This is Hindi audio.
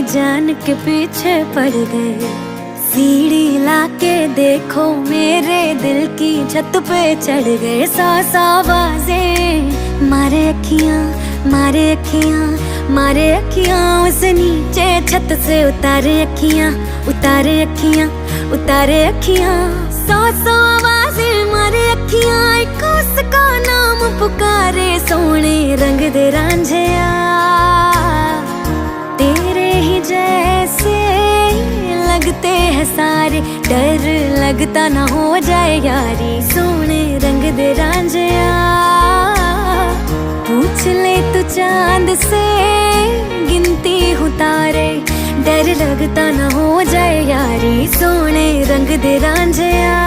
जान के पीछे पड़ गए। सीढ़ी लाके देखो मेरे दिल की छत पे चढ़ गए। सांस आवाजें मारे अखियां, मारे अखियां, मारे अखियां, उस नीचे छत से उतारे अखियां, उतारे अखियां, उतारे अखियां। सौ आवाजें मारे अखियां, एक उसका नाम पुकारे। सोने रंग दे रांझिया, तेरे ही जैसे लगते हैं सारे, डर लगता ना हो जाए यारी। सोने रंग दे रांझिया, पूछ ले तू चांद से गिनती हूँ तारे, डर लगता ना हो जाए यारी। सोने रंग दे रांझिया।